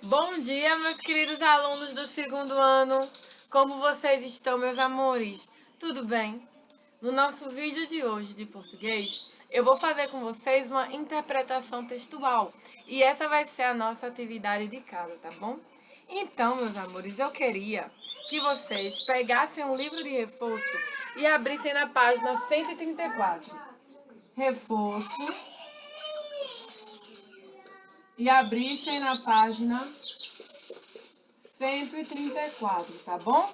Bom dia, meus queridos alunos do segundo ano. Como vocês estão, meus amores? Tudo bem? No nosso vídeo de hoje de português, eu vou fazer com vocês uma interpretação textual. E essa vai ser a nossa atividade de casa, tá bom? Então, meus amores, eu queria que vocês pegassem um livro de reforço e abrissem na página 134. Reforço. E abrissem na página 134, tá bom?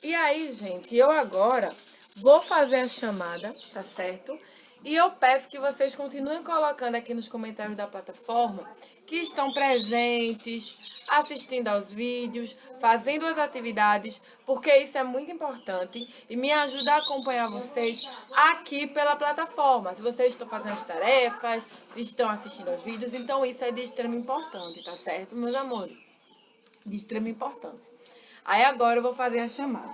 E aí, gente, eu agora vou fazer a chamada, tá certo? E eu peço que vocês continuem colocando aqui nos comentários da plataforma que estão presentes, assistindo aos vídeos, fazendo as atividades, porque isso é muito importante e me ajuda a acompanhar vocês aqui pela plataforma. Se vocês estão fazendo as tarefas, se estão assistindo aos vídeos, então isso é de extrema importância, tá certo, meus amores? De extrema importância. Aí agora eu vou fazer a chamada.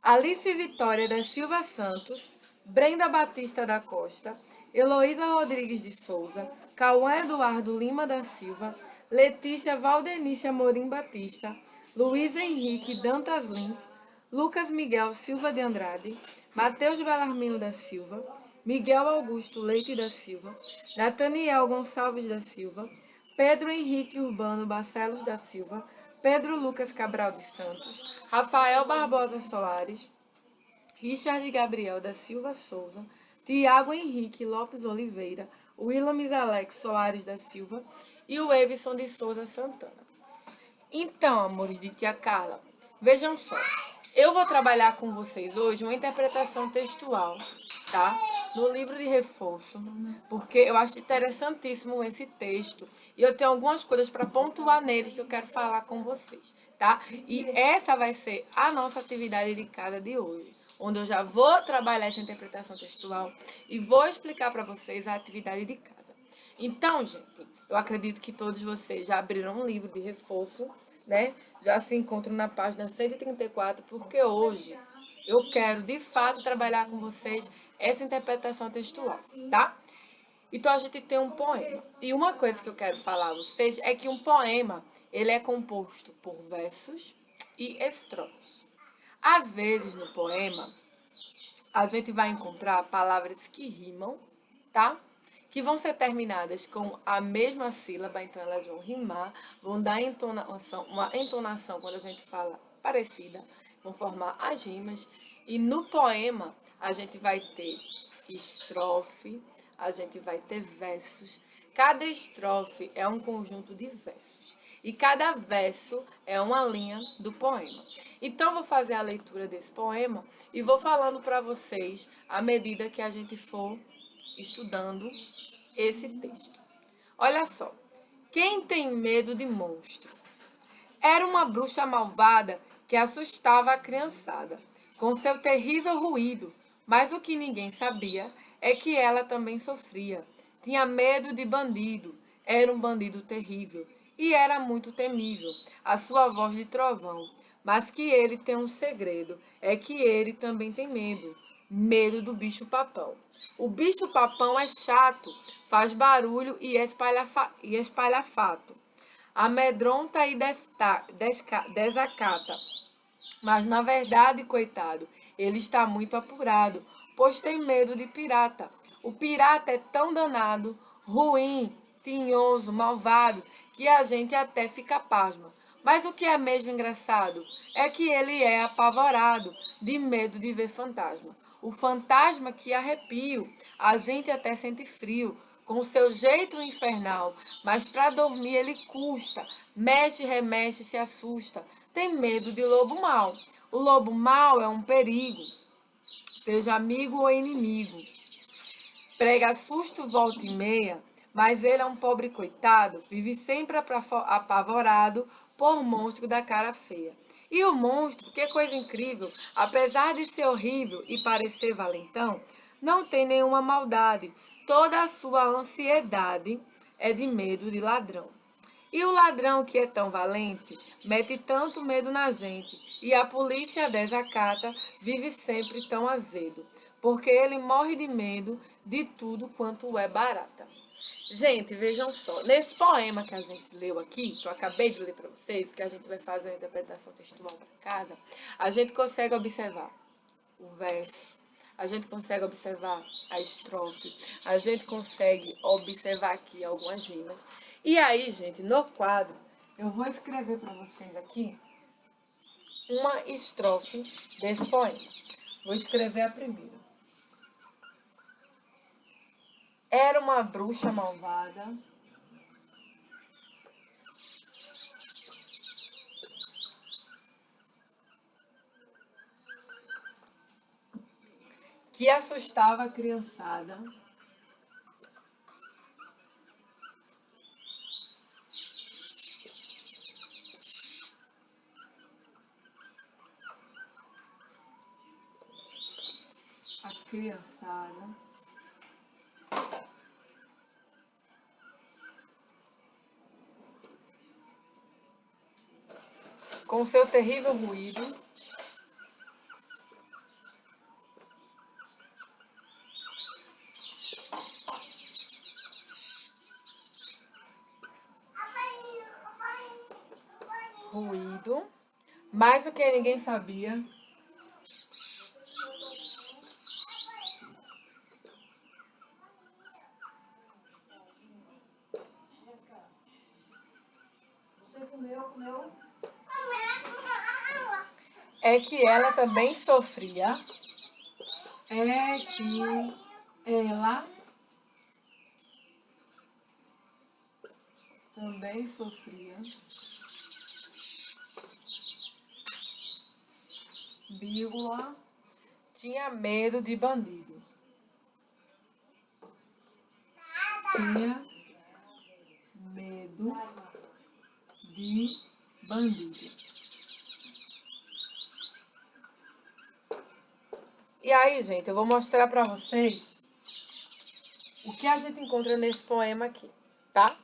Alice Vitória da Silva Santos, Brenda Batista da Costa, Heloísa Rodrigues de Souza, Cauã Eduardo Lima da Silva, Letícia Valdenice Amorim Batista, Luiz Henrique Dantas Lins, Lucas Miguel Silva de Andrade, Matheus Belarmino da Silva, Miguel Augusto Leite da Silva, Nathaniel Gonçalves da Silva, Pedro Henrique Urbano Barcelos da Silva, Pedro Lucas Cabral de Santos, Rafael Barbosa Soares, Richard Gabriel da Silva Souza, Tiago Henrique Lopes Oliveira, Willamis Alex Soares da Silva e o Evison de Souza Santana. Então, amores de tia Carla, vejam só. Eu vou trabalhar com vocês hoje uma interpretação textual, tá? No livro de reforço, porque eu acho interessantíssimo esse texto e eu tenho algumas coisas para pontuar nele que eu quero falar com vocês, tá? E essa vai ser a nossa atividade de casa de hoje, onde eu já vou trabalhar essa interpretação textual e vou explicar para vocês a atividade de casa. Então, gente, eu acredito que todos vocês já abriram um livro de reforço, né? Já se encontram na página 134, porque hoje eu quero, de fato, trabalhar com vocês essa interpretação textual, tá? Então, a gente tem um poema. E uma coisa que eu quero falar a vocês é que um poema, ele é composto por versos e estrofes. Às vezes, no poema, a gente vai encontrar palavras que rimam, tá? Que vão ser terminadas com a mesma sílaba, então elas vão rimar, vão dar uma entonação quando a gente fala parecida, vão formar as rimas. E no poema a gente vai ter estrofe, a gente vai ter versos. Cada estrofe é um conjunto de versos. E cada verso é uma linha do poema. Então, eu vou fazer a leitura desse poema e vou falando para vocês à medida que a gente for estudando esse texto. Olha só. Quem tem medo de monstro? Era uma bruxa malvada que assustava a criançada com seu terrível ruído, mas o que ninguém sabia é que ela também sofria. Tinha medo de bandido, era um bandido terrível e era muito temível, a sua voz de trovão. Mas que ele tem um segredo, é que ele também tem medo. Medo do bicho-papão. O bicho-papão é chato, faz barulho e espalha fato. Amedronta e desacata. Mas, na verdade, coitado, ele está muito apurado, pois tem medo de pirata. O pirata é tão danado, ruim, tinhoso, malvado, que a gente até fica pasma. Mas o que é mesmo engraçado é que ele é apavorado, de medo de ver fantasma. O fantasma que arrepio, a gente até sente frio, com o seu jeito infernal, mas para dormir ele custa, mexe, remexe, se assusta, tem medo de lobo mau. O lobo mau é um perigo, seja amigo ou inimigo. Prega susto volta e meia, mas ele é um pobre coitado, vive sempre apavorado por monstro da cara feia. E o monstro, que coisa incrível, apesar de ser horrível e parecer valentão, não tem nenhuma maldade. Toda a sua ansiedade é de medo de ladrão. E o ladrão que é tão valente, mete tanto medo na gente, e a polícia desacata, vive sempre tão azedo, porque ele morre de medo de tudo quanto é barata. Gente, vejam só. Nesse poema que a gente leu aqui, que eu acabei de ler para vocês, que a gente vai fazer uma interpretação textual para casa, a gente consegue observar o verso, a gente consegue observar a estrofe, a gente consegue observar aqui algumas rimas. E aí, gente, no quadro, eu vou escrever para vocês aqui uma estrofe desse poema. Vou escrever a primeira. Era uma bruxa malvada que assustava a criançada. A criançada. Com seu terrível ruído. Ruído. Mais do que ninguém sabia. É que ela também sofria. É que ela também sofria. Vírgula. Tinha medo de bandido. Tinha medo de bandido. E aí, gente, eu vou mostrar pra vocês o que a gente encontra nesse poema aqui, tá?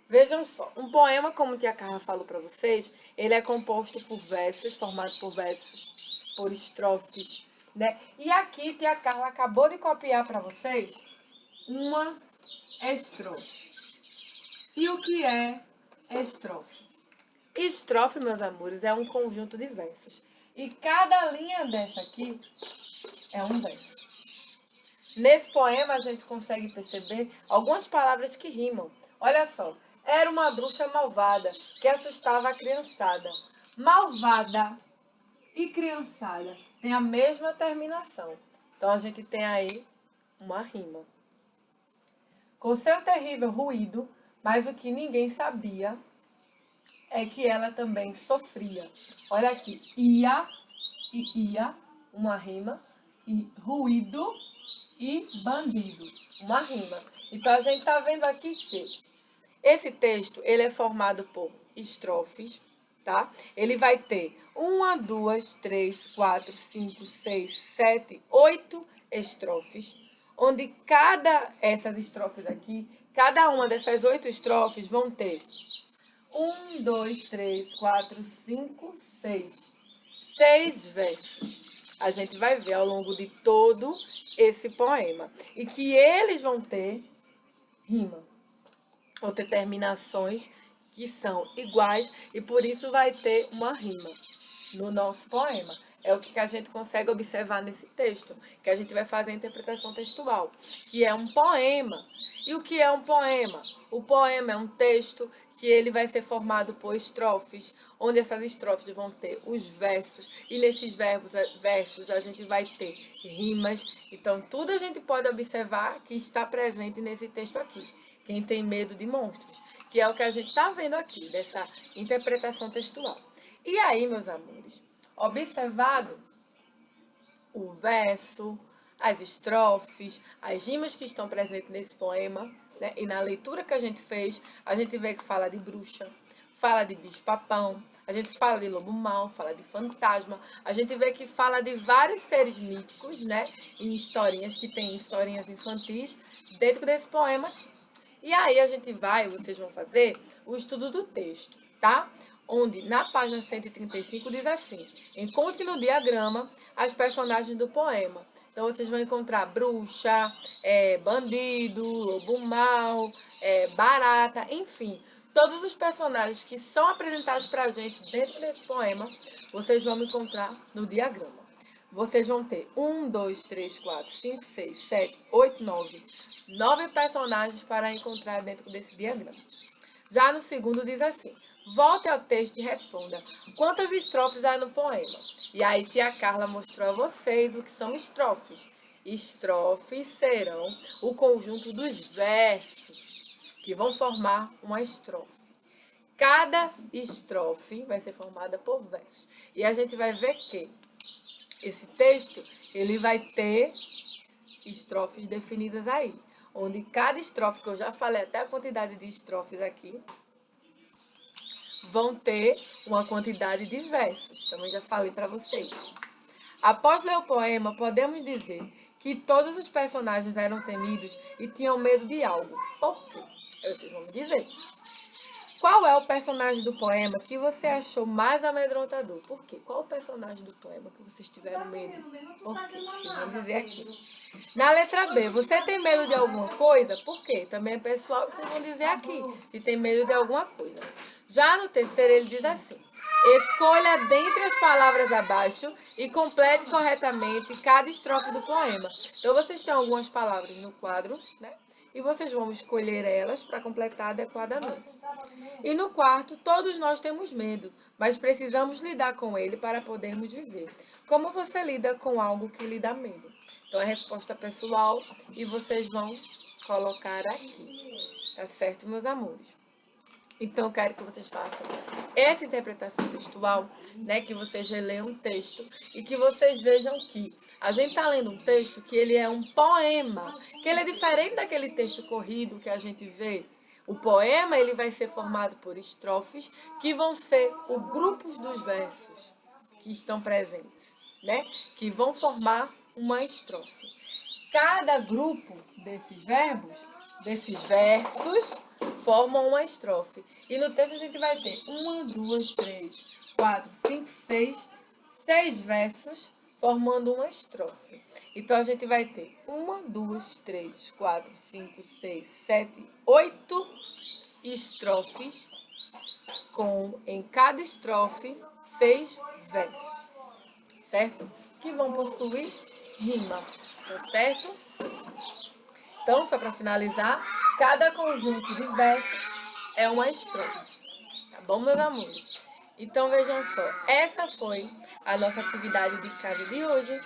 Vejam só, um poema, como tia Carla falou pra vocês, ele é composto por versos, formado por versos, por estrofes, né? E aqui, tia Carla acabou de copiar pra vocês uma estrofe. E o que é estrofe? Estrofe, meus amores, é um conjunto de versos. E cada linha dessa aqui é um verso. Nesse poema a gente consegue perceber algumas palavras que rimam. Olha só. Era uma bruxa malvada que assustava a criançada. Malvada e criançada tem a mesma terminação. Então a gente tem aí uma rima. Com seu terrível ruído, mas o que ninguém sabia é que ela também sofria. Olha aqui, ia e ia, uma rima, e ruído e bandido, uma rima. Então a gente está vendo aqui que esse texto ele é formado por estrofes, tá? Ele vai ter 1, 2, 3, 4, 5, 6, 7, 8 estrofes, onde essas estrofes aqui, cada uma dessas 8 estrofes vão ter 1, 2, 3, 4, 5, 6. 6 versos. A gente vai ver ao longo de todo esse poema. E que eles vão ter rima. Vão ter terminações que são iguais e por isso vai ter uma rima no nosso poema. É o que a gente consegue observar nesse texto, que a gente vai fazer a interpretação textual, que é um poema. E o que é um poema? O poema é um texto que ele vai ser formado por estrofes, onde essas estrofes vão ter os versos, e nesses versos a gente vai ter rimas. Então, tudo a gente pode observar que está presente nesse texto aqui. Quem tem medo de monstros, que é o que a gente está vendo aqui, dessa interpretação textual. E aí, meus amores, observado o verso, as estrofes, as rimas que estão presentes nesse poema, né? E na leitura que a gente fez, a gente vê que fala de bruxa, fala de bicho-papão, a gente fala de lobo mau, fala de fantasma, a gente vê que fala de vários seres míticos, né? Em historinhas, que tem historinhas infantis dentro desse poema aqui. E aí vocês vão fazer o estudo do texto, tá? Onde na página 135 diz assim: encontre no diagrama as personagens do poema Então, vocês vão encontrar bruxa, bandido, lobo mau, barata, enfim. Todos os personagens que são apresentados pra gente dentro desse poema, vocês vão encontrar no diagrama. Vocês vão ter 1, 2, 3, 4, 5, 6, 7, 8, 9. 9 personagens para encontrar dentro desse diagrama. Já no segundo diz assim: volte ao texto e responda quantas estrofes há no poema. E aí tia Carla mostrou a vocês o que são estrofes. Estrofes serão o conjunto dos versos que vão formar uma estrofe. Cada estrofe vai ser formada por versos. E a gente vai ver que esse texto, ele vai ter estrofes definidas aí. Onde cada estrofe, que eu já falei até a quantidade de estrofes aqui, vão ter uma quantidade de versos. Também já falei para vocês. Após ler o poema, podemos dizer que todos os personagens eram temidos e tinham medo de algo. Por quê? Vocês vão me dizer. Qual é o personagem do poema que você achou mais amedrontador? Por quê? Qual o personagem do poema que vocês tiveram medo? Por quê? Vocês vão dizer aqui. Na letra B, você tem medo de alguma coisa? Por quê? Também é pessoal, vocês vão dizer aqui se tem medo de alguma coisa. Já no terceiro, ele diz assim: escolha dentre as palavras abaixo e complete corretamente cada estrofe do poema. Então, vocês têm algumas palavras no quadro, né? E vocês vão escolher elas para completar adequadamente. E no quarto, todos nós temos medo, mas precisamos lidar com ele para podermos viver. Como você lida com algo que lhe dá medo? Então, é a resposta pessoal e vocês vão colocar aqui. Tá certo, meus amores? Então, eu quero que vocês façam essa interpretação textual, né? Que vocês releiam um texto e que vocês vejam que a gente está lendo um texto que ele é um poema, que ele é diferente daquele texto corrido que a gente vê. O poema, ele vai ser formado por estrofes que vão ser os grupos dos versos que estão presentes, né? Que vão formar uma estrofe. Cada grupo desses versos, formam uma estrofe. E no texto a gente vai ter 1, 2, 3, 4, 5, 6 versos formando uma estrofe. Então a gente vai ter 1, 2, 3, 4, 5, 6, 7, 8 estrofes, com em cada estrofe 6 versos, certo? Que vão possuir rima, tá certo? Então, só para finalizar, cada conjunto de versos é uma estrofe, tá bom, meus amores? Então, vejam só, essa foi a nossa atividade de casa de hoje,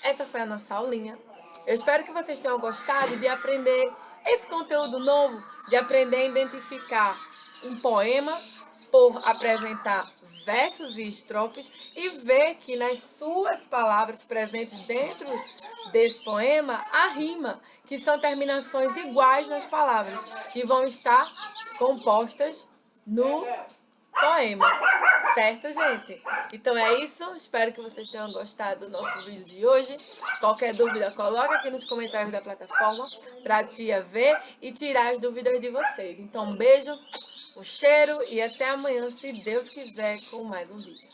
essa foi a nossa aulinha. Eu espero que vocês tenham gostado de aprender esse conteúdo novo, de aprender a identificar um poema por apresentar versos e estrofes e ver que nas suas palavras presentes dentro desse poema há rima, que são terminações iguais nas palavras, que vão estar compostas no poema. Certo, gente? Então é isso. Espero que vocês tenham gostado do nosso vídeo de hoje. Qualquer dúvida, coloca aqui nos comentários da plataforma para a tia ver e tirar as dúvidas de vocês. Então, um beijo, um cheiro e até amanhã, se Deus quiser, com mais um vídeo.